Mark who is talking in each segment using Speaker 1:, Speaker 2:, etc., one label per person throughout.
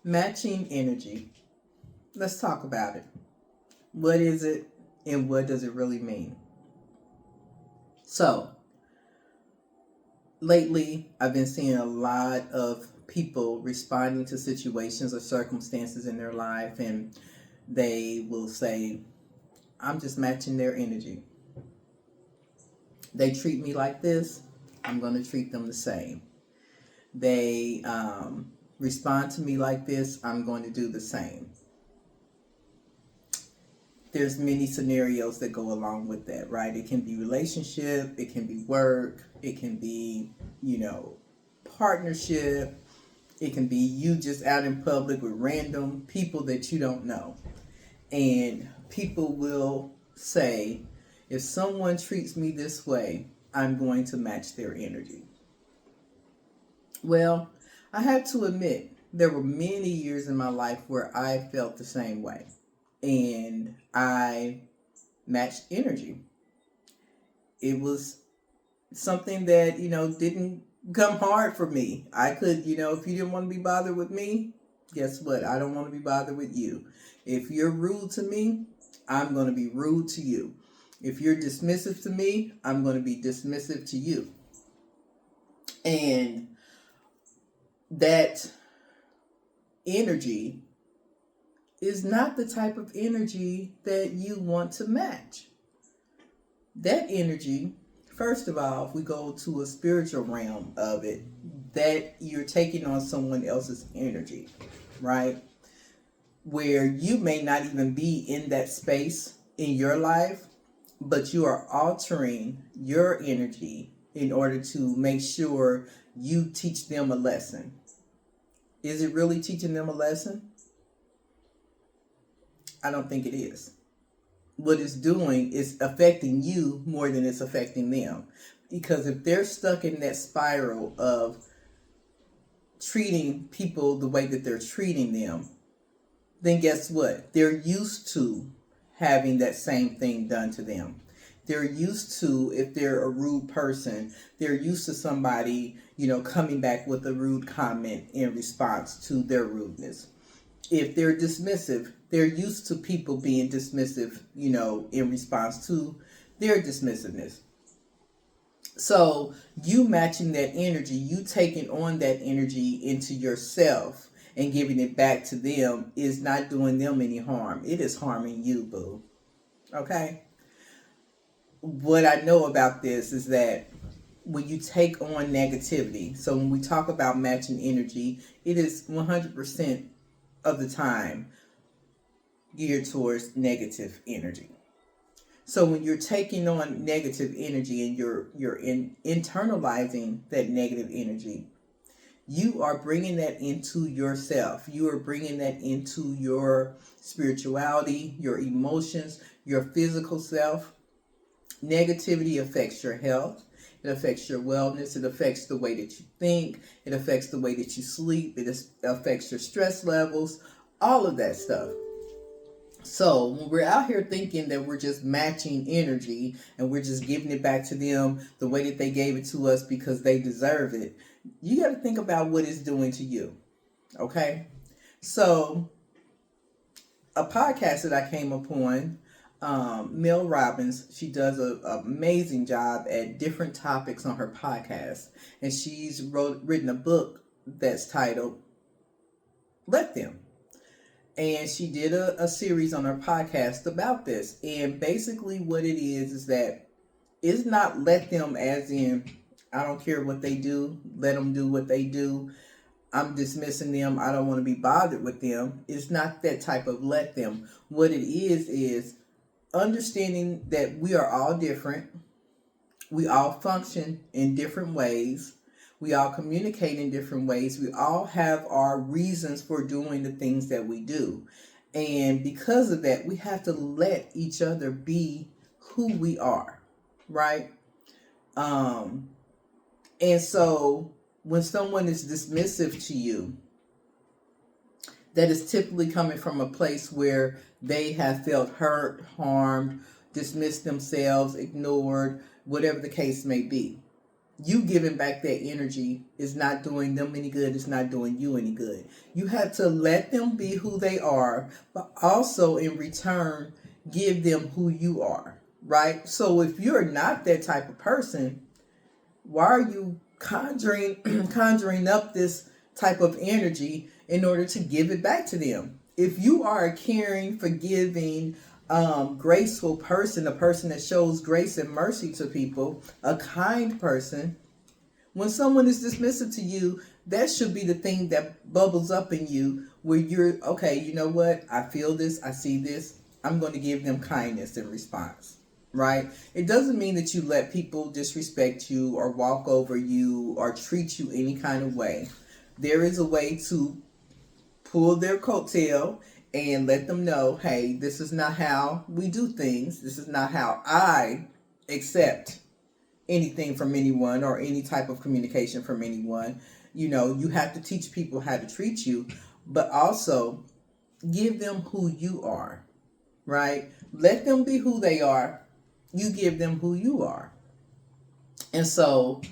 Speaker 1: Matching energy. Let's talk about it. What is it and what does it really mean? So, lately, I've been seeing a lot of people responding to situations or circumstances in their life, and they will say, I'm just matching their energy. They treat me like this, I'm going to treat them the same. They respond to me like this, I'm going to do the same. There's many scenarios that go along with that, right? It can be relationship, it can be work, it can be, you know, partnership, it can be you just out in public with random people that you don't know. And people will say, if someone treats me this way, I'm going to match their energy. Well, I have to admit, there were many years in my life where I felt the same way. And I matched energy. It was something that, didn't come hard for me. I could, if you didn't want to be bothered with me, guess what? I don't want to be bothered with you. If you're rude to me, I'm going to be rude to you. If you're dismissive to me, I'm going to be dismissive to you. And that energy is not the type of energy that you want to match. That energy, first of all, if we go to a spiritual realm of it, that you're taking on someone else's energy, right? Where you may not even be in that space in your life, but you are altering your energy in order to make sure you teach them a lesson. Is it really teaching them a lesson? I don't think it is. What it's doing is affecting you more than it's affecting them. Because if they're stuck in that spiral of treating people the way that they're treating them, then guess what? They're used to having that same thing done to them. They're used to, if they're a rude person, they're used to somebody, coming back with a rude comment in response to their rudeness. If they're dismissive, they're used to people being dismissive, in response to their dismissiveness. So you matching that energy, you taking on that energy into yourself and giving it back to them is not doing them any harm. It is harming you, boo. Okay? What I know about this is that when you take on negativity, so when we talk about matching energy, it is 100% of the time geared towards negative energy. So when you're taking on negative energy and you're internalizing that negative energy, you are bringing that into yourself. You are bringing that into your spirituality, your emotions, your physical self. Negativity affects your health. It affects your wellness. It affects the way that you think. It affects the way that you sleep. It affects your stress levels. All of that stuff. So when we're out here thinking that we're just matching energy and we're just giving it back to them the way that they gave it to us because they deserve it, you got to think about what it's doing to you. Okay? So a podcast that I came upon, Mel Robbins, she does an amazing job at different topics on her podcast. And she's written a book that's titled Let Them. And she did a series on her podcast about this. And basically what it is that it's not let them as in, I don't care what they do, let them do what they do. I'm dismissing them. I don't want to be bothered with them. It's not that type of let them. What it is understanding that we are all different. We all function in different ways. We all communicate in different ways. We all have our reasons for doing the things that we do. And because of that, we have to let each other be who we are, right? And so when someone is dismissive to you, that is typically coming from a place where they have felt hurt, harmed, dismissed themselves, ignored, whatever the case may be. You giving back that energy is not doing them any good. It's not doing you any good. You have to let them be who they are, but also in return, give them who you are, right? So if you're not that type of person, why are you conjuring up this type of energy in order to give it back to them? If you are a caring, forgiving, graceful person, a person that shows grace and mercy to people, a kind person, when someone is dismissive to you, that should be the thing that bubbles up in you where you're, okay, you know what? I feel this, I see this. I'm going to give them kindness in response, right? It doesn't mean that you let people disrespect you or walk over you or treat you any kind of way. There is a way to pull their coattail and let them know, hey, this is not how we do things. This is not how I accept anything from anyone or any type of communication from anyone. You know, you have to teach people how to treat you, but also give them who you are, right? Let them be who they are. You give them who you are. And so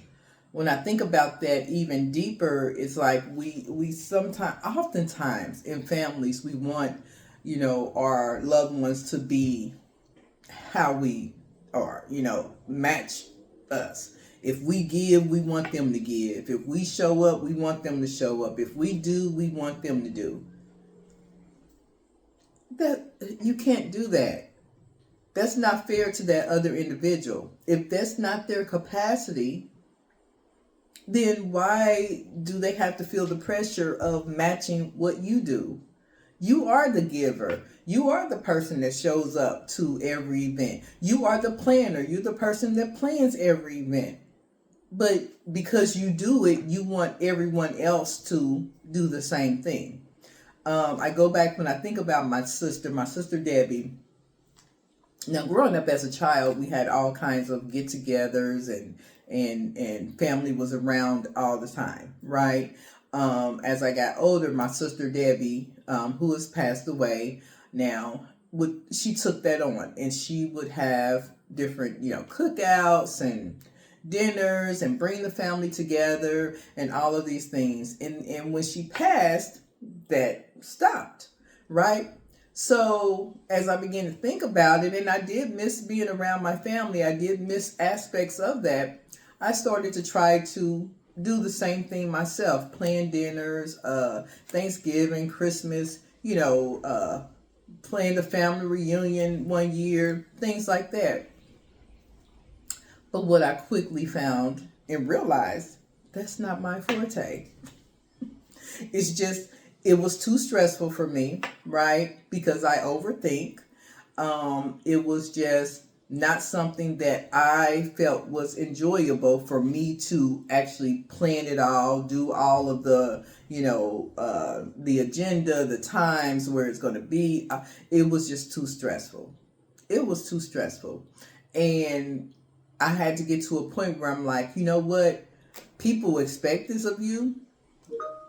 Speaker 1: when I think about that even deeper, it's like we sometimes, oftentimes in families, we want, you know, our loved ones to be how we are, you know, match us. If we give, we want them to give. If we show up, we want them to show up. If we do, we want them to do. That you can't do that. That's not fair to that other individual. If that's not their capacity, then why do they have to feel the pressure of matching what you do? You are the giver. You are the person that shows up to every event. You are the planner. You're the person that plans every event. But because you do it, you want everyone else to do the same thing. I go back when I think about my sister Debbie. Now, growing up as a child, we had all kinds of get-togethers and family was around all the time, right? As I got older, my sister Debbie, who has passed away now, she took that on, and she would have different, you know, cookouts and dinners and bring the family together and all of these things. And when she passed, that stopped, right? So as I began to think about it, and I did miss being around my family, I did miss aspects of that, I started to try to do the same thing myself, plan dinners, Thanksgiving, Christmas, you know, plan the family reunion one year, things like that. But what I quickly found and realized, that's not my forte. It's just, it was too stressful for me, right? Because I overthink. It was just not something that I felt was enjoyable for me to actually plan it all, do all of the, you know, the agenda, the times where it's going to be. It was just too stressful. It was too stressful. And I had to get to a point where I'm like, you know what? People expect this of you,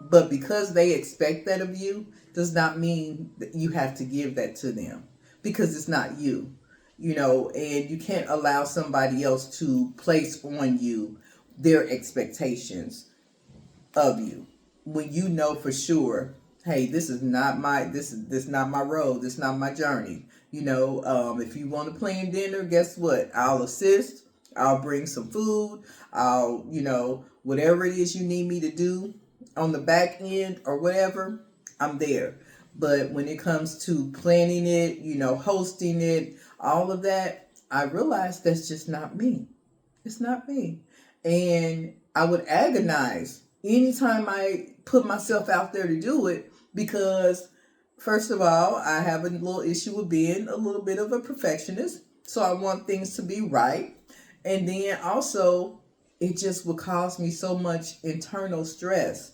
Speaker 1: but because they expect that of you does not mean that you have to give that to them, because it's not you, you know, and you can't allow somebody else to place on you their expectations of you when you know for sure, hey, this is not my road, this is not my journey. You know, if you want to plan dinner, guess what? I'll assist. I'll bring some food. I'll, you know, whatever it is you need me to do on the back end or whatever, I'm there. But when it comes to planning it, you know, hosting it, all of that, I realized that's just not me. It's not me. And I would agonize anytime I put myself out there to do it, because first of all, I have a little issue with being a little bit of a perfectionist. So I want things to be right. And then also, it just would cause me so much internal stress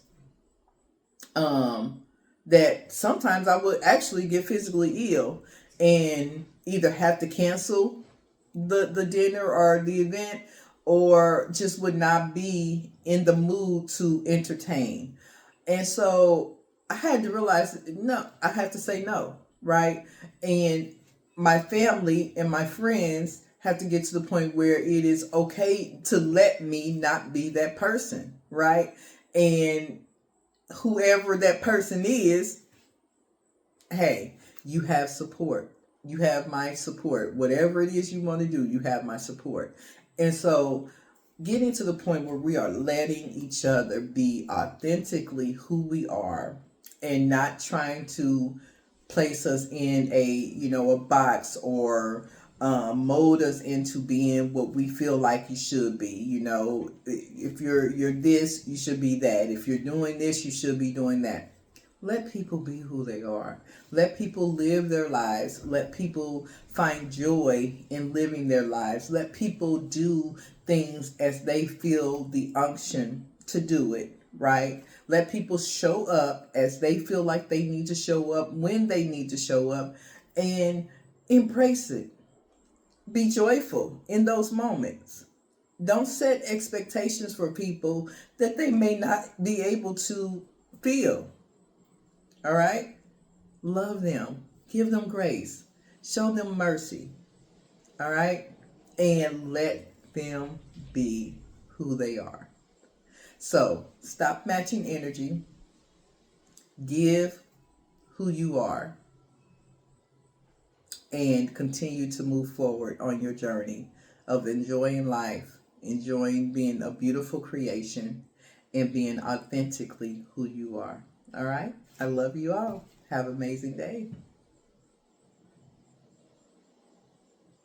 Speaker 1: that sometimes I would actually get physically ill and either have to cancel the dinner or the event, or just would not be in the mood to entertain. And so I had to realize, no, I had to say no, right? And my family and my friends have to get to the point where it is okay to let me not be that person, right? And whoever that person is, hey, you have support. You have my support. Whatever it is you want to do, you have my support. And so getting to the point where we are letting each other be authentically who we are and not trying to place us in a box or mold us into being what we feel like you should be. If you're this, you should be that. If you're doing this, you should be doing that. Let people be who they are. Let people live their lives. Let people find joy in living their lives. Let people do things as they feel the unction to do it, right? Let people show up as they feel like they need to show up, when they need to show up, and embrace it. Be joyful in those moments. Don't set expectations for people that they may not be able to feel. All right? Love them. Give them grace. Show them mercy. All right? And let them be who they are. So, stop matching energy. Give who you are. And continue to move forward on your journey of enjoying life, enjoying being a beautiful creation, and being authentically who you are. All right? I love you all. Have an amazing day.